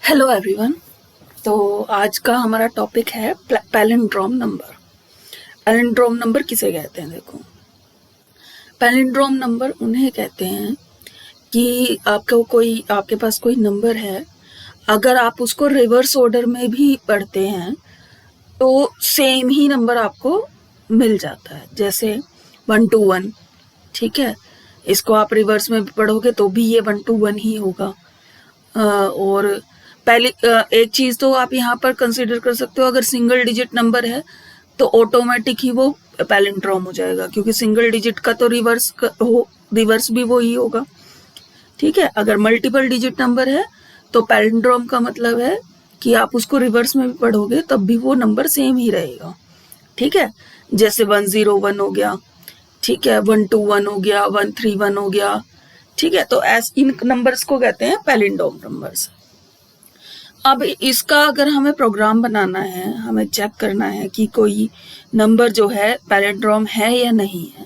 Hello everyone. तो आज का हमारा टॉपिक है पैलिंड्रोम नंबर। पैलिंड्रोम नंबर किसे कहते हैं? देखो, पैलिंड्रोम नंबर उन्हें कहते हैं कि आपके पास कोई नंबर है, अगर आप उसको रिवर्स ऑर्डर में भी पढ़ते हैं तो सेम ही नंबर आपको मिल जाता है। जैसे 121, ठीक है, इसको आप रिवर्स में भी पढ़ोगे तो भी ये 121 ही होगा। और पहले एक चीज तो आप यहाँ पर कंसिडर कर सकते हो, अगर सिंगल डिजिट नंबर है तो ऑटोमेटिक ही वो पैलिंड्रोम हो जाएगा, क्योंकि सिंगल डिजिट का तो रिवर्स भी वो ही होगा। ठीक है, अगर मल्टीपल डिजिट नंबर है तो पैलिंड्रोम का मतलब है कि आप उसको रिवर्स में भी पढ़ोगे तब भी वो नंबर सेम ही रहेगा। ठीक है, जैसे 101 हो गया, ठीक है, 121 हो गया, 131 हो गया। ठीक है, तो इन नंबर्स को कहते हैं पैलिंड्रोम नंबर्स। अब इसका अगर हमें प्रोग्राम बनाना है, हमें चेक करना है कि कोई नंबर जो है पैलिंड्रोम है या नहीं है,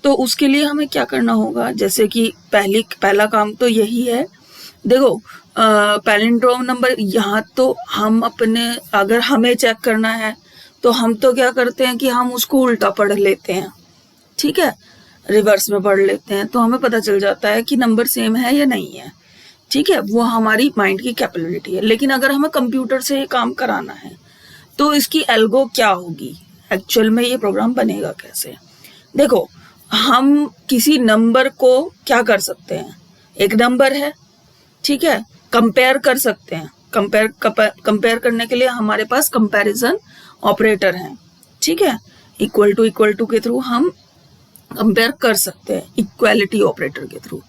तो उसके लिए हमें क्या करना होगा? जैसे कि पहला काम तो यही है। देखो, पैलिंड्रोम नंबर यहाँ तो हम अगर हमें चेक करना है तो हम तो क्या करते हैं कि हम उसको उल्टा पढ़ लेते हैं। ठीक है, रिवर्स में पढ़ लेते हैं तो हमें पता चल जाता है कि नंबर सेम है या नहीं है। ठीक है, वो हमारी माइंड की कैपेबिलिटी है। लेकिन अगर हमें कंप्यूटर से ये काम कराना है तो इसकी एल्गो क्या होगी, एक्चुअल में ये प्रोग्राम बनेगा कैसे? देखो, हम किसी नंबर को क्या कर सकते हैं? एक नंबर है, ठीक है, कंपेयर कर सकते हैं। कंपेयर करने के लिए हमारे पास कंपैरिजन ऑपरेटर है। ठीक है, इक्वल टू के थ्रू हम कंपेयर कर सकते हैं, इक्वालिटी ऑपरेटर के थ्रू।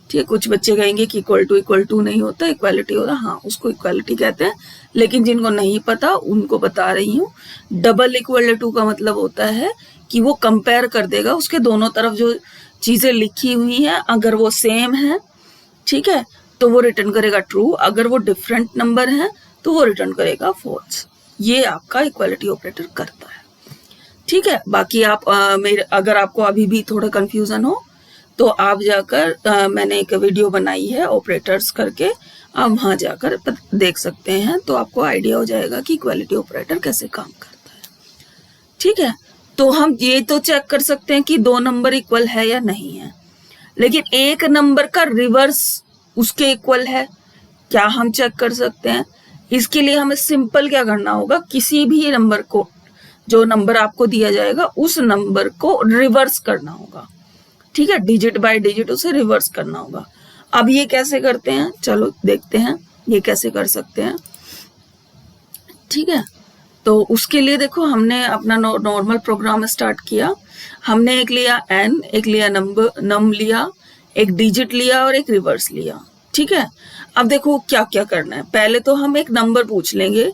ठीक है, कुछ बच्चे कहेंगे कि इक्वल टू नहीं होता, इक्वालिटी होता। हाँ, उसको इक्वालिटी कहते हैं, लेकिन जिनको नहीं पता उनको बता रही हूँ। डबल इक्वल टू का मतलब होता है कि वो कंपेयर कर देगा, उसके दोनों तरफ जो चीजें लिखी हुई हैं अगर वो सेम है, ठीक है, तो वो रिटर्न करेगा ट्रू। अगर वो डिफरेंट नंबर है तो वो रिटर्न करेगा फॉल्स। ये आपका इक्वालिटी ऑपरेटर करता है। ठीक है, बाकी आप अगर आपको अभी भी थोड़ा कंफ्यूजन हो तो आप जाकर मैंने एक वीडियो बनाई है ऑपरेटर्स करके, आप वहां जाकर देख सकते हैं, तो आपको आइडिया हो जाएगा कि इक्वालिटी ऑपरेटर कैसे काम करता है। ठीक है, तो हम ये तो चेक कर सकते हैं कि दो नंबर इक्वल है या नहीं है, लेकिन एक नंबर का रिवर्स उसके इक्वल है क्या हम चेक कर सकते हैं? इसके लिए हमें सिंपल क्या करना होगा, किसी भी नंबर को, जो नंबर आपको दिया जाएगा उस नंबर को रिवर्स करना होगा। ठीक है, डिजिट बाय डिजिट उसे रिवर्स करना होगा। अब ये कैसे करते हैं, चलो देखते हैं ये कैसे कर सकते हैं। ठीक है, तो उसके लिए देखो, हमने अपना नॉर्मल प्रोग्राम स्टार्ट किया। हमने एक लिया n, एक लिया नम लिया, एक डिजिट लिया और एक रिवर्स लिया। ठीक है, अब देखो क्या क्या करना है। पहले तो हम एक नंबर पूछ लेंगे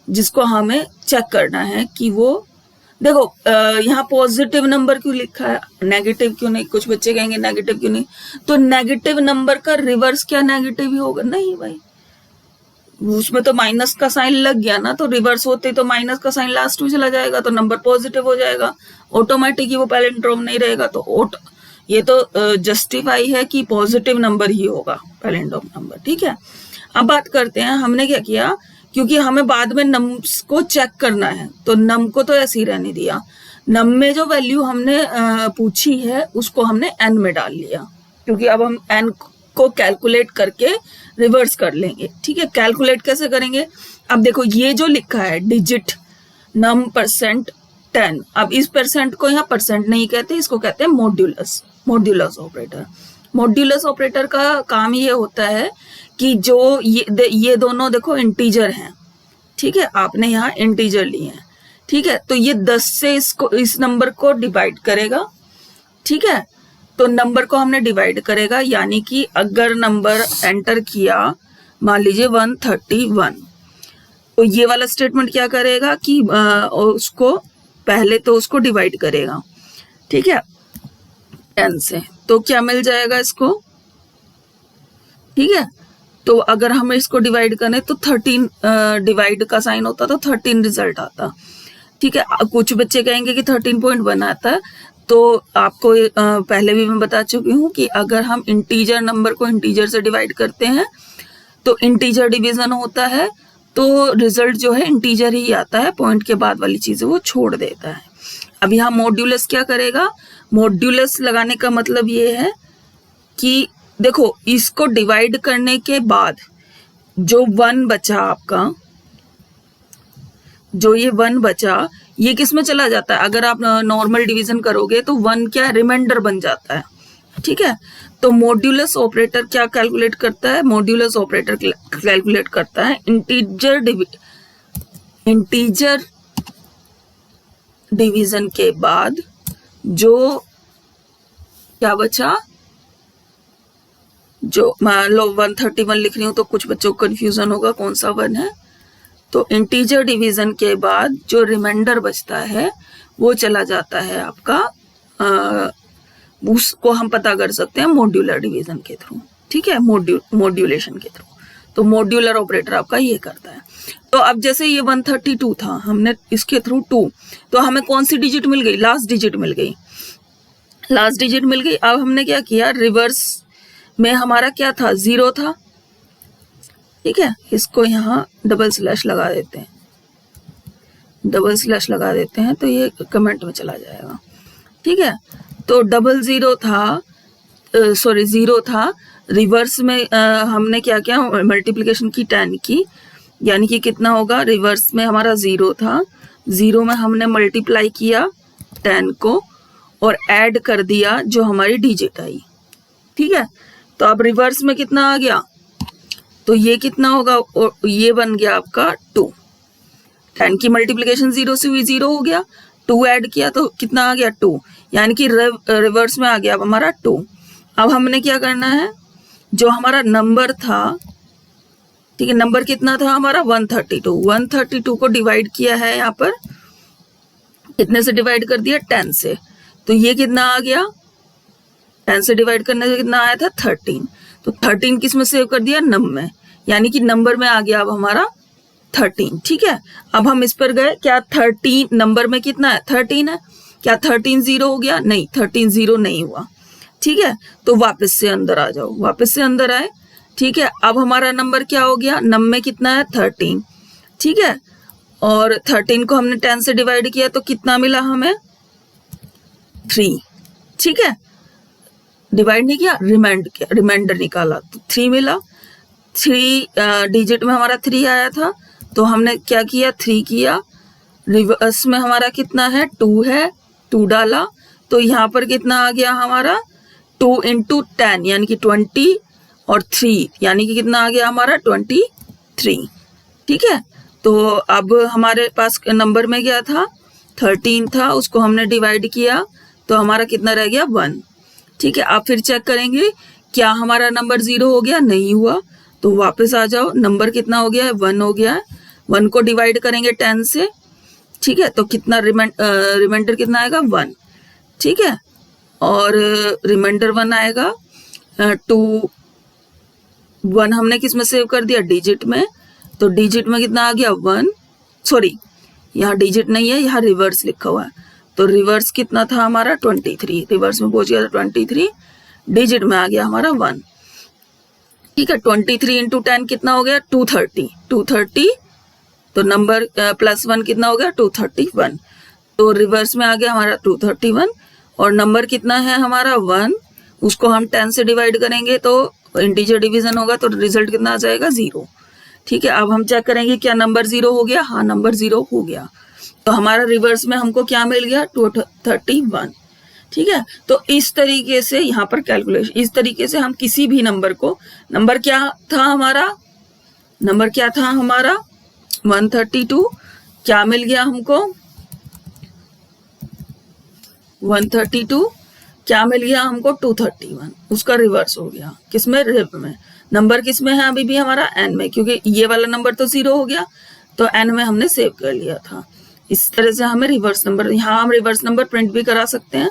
जिसको हमें चेक करना है कि वो, देखो यहाँ पॉजिटिव नंबर क्यों लिखा है, नेगेटिव क्यों नहीं? कुछ बच्चे कहेंगे नेगेटिव क्यों नहीं, तो नेगेटिव नंबर का रिवर्स क्या नेगेटिव ही होगा? नहीं भाई, उसमें तो माइनस का साइन लग गया ना, तो रिवर्स होते तो माइनस का साइन लास्ट में चला जाएगा तो नंबर पॉजिटिव हो जाएगा, ऑटोमेटिक ही वो पैलिंड्रोम नहीं रहेगा। तो ये तो जस्टिफाई है कि पॉजिटिव नंबर ही होगा पैलिंड्रोम नंबर। ठीक है, अब बात करते हैं हमने क्या किया, क्योंकि हमें बाद में नम्स को चेक करना है तो नम को तो ऐसे ही रहने दिया। नम में जो वैल्यू हमने पूछी है उसको हमने n में डाल लिया, क्योंकि अब हम n को कैलकुलेट करके रिवर्स कर लेंगे। ठीक है, कैलकुलेट कैसे करेंगे? अब देखो, ये जो लिखा है डिजिट नम %10, अब इस परसेंट को यहाँ परसेंट नहीं कहते, इसको कहते हैं मॉड्यूलस ऑपरेटर। मॉड्यूलस ऑपरेटर का काम ये होता है कि जो ये दोनों देखो इंटीजर हैं, ठीक है, आपने यहाँ इंटीजर लिए हैं, ठीक है, तो ये 10 से इस नंबर को डिवाइड करेगा। ठीक है, तो नंबर को हमने डिवाइड करेगा, यानी कि अगर नंबर एंटर किया, मान लीजिए 131, तो ये वाला स्टेटमेंट क्या करेगा कि उसको पहले तो उसको डिवाइड करेगा, ठीक है, 10 से, तो क्या मिल जाएगा इसको? ठीक है, तो अगर हम इसको डिवाइड करें तो 13 डिवाइड का साइन होता तो 13 रिजल्ट आता। ठीक है, कुछ बच्चे कहेंगे कि 13.1 आता है, तो आपको पहले भी मैं बता चुकी हूँ कि अगर हम इंटीजर नंबर को इंटीजर से डिवाइड करते हैं तो इंटीजर डिवीजन होता है तो रिजल्ट जो है इंटीजर ही आता है, पॉइंट के बाद वाली चीजें वो छोड़ देता है। अब यहाँ मॉड्यूलस क्या करेगा, मॉड्यूलस लगाने का मतलब ये है कि देखो इसको डिवाइड करने के बाद जो 1 बचा आपका, जो ये 1 बचा ये किस में चला जाता है, अगर आप नॉर्मल डिवीजन करोगे तो 1 क्या रिमाइंडर बन जाता है, ठीक है। तो मॉड्यूलस ऑपरेटर क्या कैलकुलेट करता है, मॉड्यूलस ऑपरेटर कैलकुलेट करता है इंटीजर डिवीजन के बाद जो क्या बचा, जो मान लो 131 लिख रही हूं तो कुछ बच्चों को कंफ्यूजन होगा कौन सा 1 है, तो इंटीजर डिवीजन के बाद जो रिमाइंडर बचता है वो चला जाता है आपका, उसको हम पता कर सकते हैं मॉड्यूलर डिवीजन के थ्रू, ठीक है, मॉड्यूलेशन के थ्रू। तो मॉड्यूलर ऑपरेटर आपका ये करता है। तो अब जैसे ये 132 था, हमने इसके थ्रू 2, तो हमें कौन सी डिजिट मिल गई, लास्ट डिजिट मिल गई, लास्ट डिजिट मिल गई। अब हमने क्या किया, रिवर्स में हमारा क्या था, 0 था, ठीक है। इसको यहाँ डबल स्लैश लगा देते हैं, डबल स्लैश लगा देते हैं तो ये कमेंट में चला जाएगा, ठीक है। तो 00 था, सॉरी 0 था, रिवर्स में हमने क्या किया, मल्टीप्लिकेशन की 10 की, यानी कि कितना होगा, रिवर्स में हमारा 0 था, 0 में हमने मल्टीप्लाई किया 10 को और ऐड कर दिया जो हमारी डिजिट आई, ठीक है। तो अब रिवर्स में कितना आ गया, तो ये कितना होगा, ये बन गया आपका 2, 10 की मल्टीप्लिकेशन 0 से हुई 0 हो गया, 2 ऐड किया तो कितना आ गया 2, यानी कि रिवर्स में आ गया अब हमारा 2। अब हमने क्या करना है, जो हमारा नंबर था, ठीक है, नंबर कितना था हमारा 132, 132 को डिवाइड किया है यहाँ पर, कितने से डिवाइड कर दिया, 10 से, तो ये कितना आ गया, 10 से डिवाइड करने से कितना आया था 13, तो 13 किस में सेव कर दिया, नंबर में, यानी कि नंबर में आ गया अब हमारा 13, ठीक है। अब हम इस पर गए, क्या 13 नंबर में कितना है, 13 है, क्या 13 0 हो गया, नहीं 13 0 नहीं हुआ, ठीक है। तो वापस से अंदर आ जाओ, वापस से अंदर आए, ठीक है। अब हमारा नंबर क्या हो गया, नंबर में कितना है 13, ठीक है, और 13 को हमने 10 से डिवाइड किया तो कितना मिला हमें 3, ठीक है, डिवाइड नहीं किया, रिमाइंडर निकाला तो 3 मिला, 3 डिजिट में हमारा 3 आया था, तो हमने क्या किया 3 किया, रिवर्स में हमारा कितना है 2 है, 2 डाला, तो यहाँ पर कितना आ गया हमारा 2 × 10 यानी कि 20 और 3 यानी कि कितना आ गया हमारा 23, ठीक है। तो अब हमारे पास नंबर में क्या था 13 था, उसको हमने डिवाइड किया तो हमारा कितना रह गया 1, ठीक है। आप फिर चेक करेंगे क्या हमारा नंबर 0 हो गया, नहीं हुआ, तो वापस आ जाओ, नंबर कितना हो गया है 1 हो गया है, 1 को डिवाइड करेंगे 10 से, ठीक है, तो कितना रिमाइंडर कितना आएगा 1, ठीक है, और रिमाइंडर 1 आएगा, 2 1 हमने किस में सेव कर दिया, डिजिट में, तो डिजिट में कितना आ गया 1, सॉरी यहाँ डिजिट नहीं है, यहाँ रिवर्स लिखा हुआ है, तो रिवर्स कितना था हमारा 23, रिवर्स में पहुंच गया 23, डिजिट में आ गया हमारा 1, ठीक है। 23 × 10 कितना हो गया 230, तो नंबर +1 कितना हो गया 231, तो रिवर्स में आ गया हमारा 231, और नंबर कितना है हमारा 1, उसको हम 10 से डिवाइड करेंगे तो इंटीजर डिवीजन होगा, तो रिजल्ट कितना आ जाएगा 0, ठीक है। अब हम चेक करेंगे क्या नंबर 0 हो गया, हाँ नंबर 0 हो गया, तो हमारा रिवर्स में हमको क्या मिल गया 231, ठीक है। तो इस तरीके से यहाँ पर कैलकुलेशन, इस तरीके से हम किसी भी नंबर को, नंबर क्या था हमारा, नंबर क्या था हमारा 132, क्या मिल गया हमको 132, क्या मिल गया हमको 231, उसका रिवर्स हो गया, किसमें, रिव में, नंबर किसमें है अभी भी हमारा n में, क्योंकि ये वाला नंबर तो 0 हो गया तो n में हमने सेव कर लिया था। इस तरह से हमें रिवर्स नंबर, यहाँ हम रिवर्स नंबर प्रिंट भी करा सकते हैं,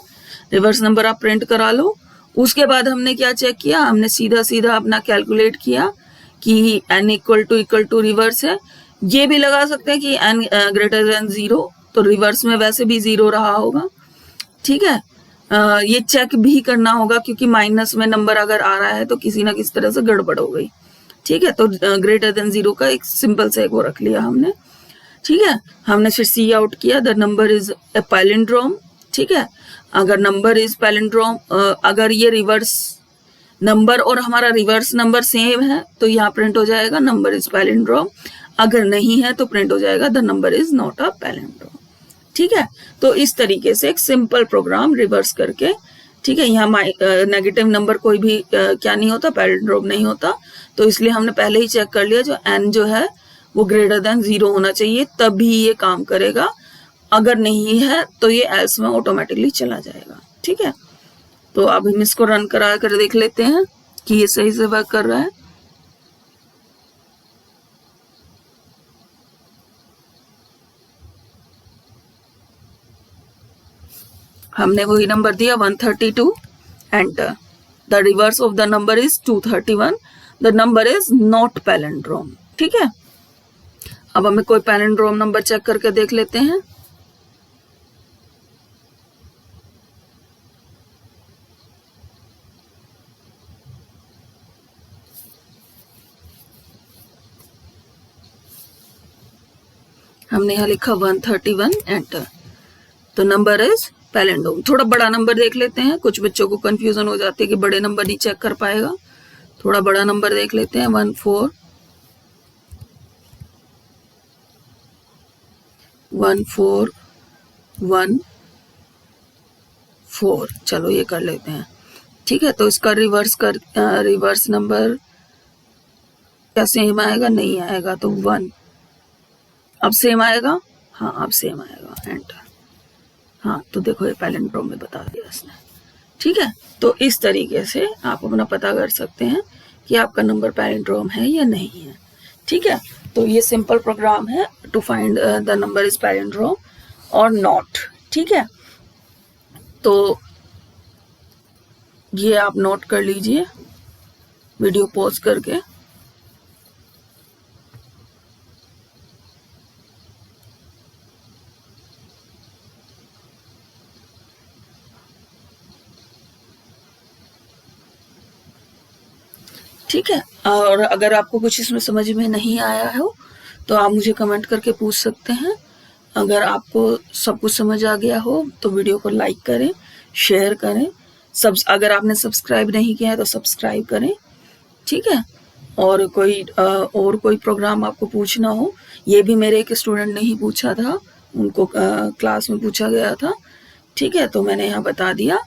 रिवर्स नंबर आप प्रिंट करा लो। उसके बाद हमने क्या चेक किया, हमने सीधा सीधा अपना कैलकुलेट किया कि n इक्वल टू रिवर्स है, ये भी लगा सकते हैं कि n > 0, तो रिवर्स में वैसे भी 0 रहा होगा, ठीक है। ये चेक भी करना होगा क्योंकि माइनस में नंबर अगर आ रहा है तो किसी ना किसी तरह से गड़बड़ हो गई, ठीक है, तो ग्रेटर देन 0 का एक सिंपल सा एक वो रख लिया हमने। ठीक है, हमने फिर सी आउट किया, the number is a palindrome. ठीक है, अगर नंबर इज पैलिंड्रोम, अगर ये रिवर्स नंबर और हमारा रिवर्स नंबर सेम है तो यहाँ प्रिंट हो जाएगा नंबर इज पैलिंड्रोम, अगर नहीं है तो प्रिंट हो जाएगा the number is not a palindrome. ठीक है, तो इस तरीके से एक सिंपल प्रोग्राम रिवर्स करके, ठीक है, यहाँ नेगेटिव नंबर कोई भी क्या नहीं होता, पैलिंड्रोम नहीं होता, तो इसलिए हमने पहले ही चेक कर लिया जो n जो है वो ग्रेटर देन 0 होना चाहिए, तभी ये काम करेगा, अगर नहीं है तो ये एल्स में ऑटोमेटिकली चला जाएगा। ठीक है, तो अब हम इसको रन करा कर देख लेते हैं कि ये सही से वर्क कर रहा है। हमने वही नंबर दिया 132, enter. The reverse of the number is 231, the number is not palindrome. ठीक है, अब हमें कोई पैलिंड्रोम नंबर चेक करके देख लेते हैं। हमने यहाँ लिखा 131, एंटर। तो नंबर इज पैलिंड्रोम। थोड़ा बड़ा नंबर देख लेते हैं, कुछ बच्चों को कंफ्यूजन हो जाती है कि बड़े नंबर नहीं चेक कर पाएगा, थोड़ा बड़ा नंबर देख लेते हैं। 14114, चलो ये कर लेते हैं। ठीक है, तो इसका रिवर्स नंबर क्या सेम आएगा, नहीं आएगा, तो 1। अब सेम आएगा, हाँ अब सेम आएगा, एंटर। हाँ, तो देखो ये पैलिंड्रोम में बता दिया इसने। ठीक है, तो इस तरीके से आप अपना पता कर सकते हैं कि आपका नंबर पैलिंड्रोम है या नहीं है। ठीक है, तो ये सिंपल प्रोग्राम है to find the number is palindrome और नॉट। ठीक है, तो ये आप नोट कर लीजिए वीडियो पॉज करके। ठीक है, और अगर आपको कुछ इसमें समझ में नहीं आया हो तो आप मुझे कमेंट करके पूछ सकते हैं। अगर आपको सब कुछ समझ आ गया हो तो वीडियो को लाइक करें, शेयर करें, अगर आपने सब्सक्राइब नहीं किया है तो सब्सक्राइब करें। ठीक है, और कोई प्रोग्राम आपको पूछना हो, ये भी मेरे एक स्टूडेंट ने ही पूछा था, उनको क्लास में पूछा गया था। ठीक है, तो मैंने यहाँ बता दिया।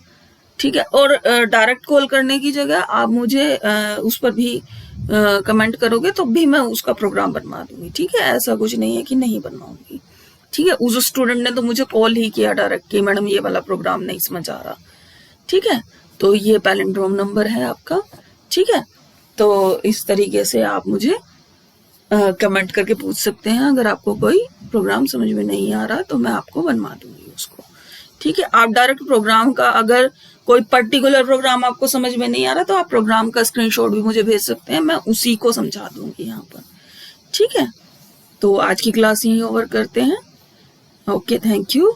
ठीक है, और डायरेक्ट कॉल करने की जगह आप मुझे उस पर भी कमेंट करोगे तो भी मैं उसका प्रोग्राम बनवा दूंगी। ठीक है, ऐसा कुछ नहीं है कि नहीं बनवाऊंगी। ठीक है, उस स्टूडेंट ने तो मुझे कॉल ही किया डायरेक्ट कि मैडम ये वाला प्रोग्राम नहीं समझ आ रहा। ठीक है, तो ये पैलिंड्रोम नंबर है आपका। ठीक है, तो इस तरीके से आप मुझे कमेंट करके पूछ सकते हैं। अगर आपको कोई प्रोग्राम समझ में नहीं आ रहा तो मैं आपको बनवा दूंगी उसको। ठीक है, आप डायरेक्ट प्रोग्राम का, अगर कोई पर्टिकुलर प्रोग्राम आपको समझ में नहीं आ रहा तो आप प्रोग्राम का स्क्रीनशॉट भी मुझे भेज सकते हैं, मैं उसी को समझा दूंगी यहाँ पर। ठीक है, तो आज की क्लास यहीं ओवर करते हैं। Okay, thank you.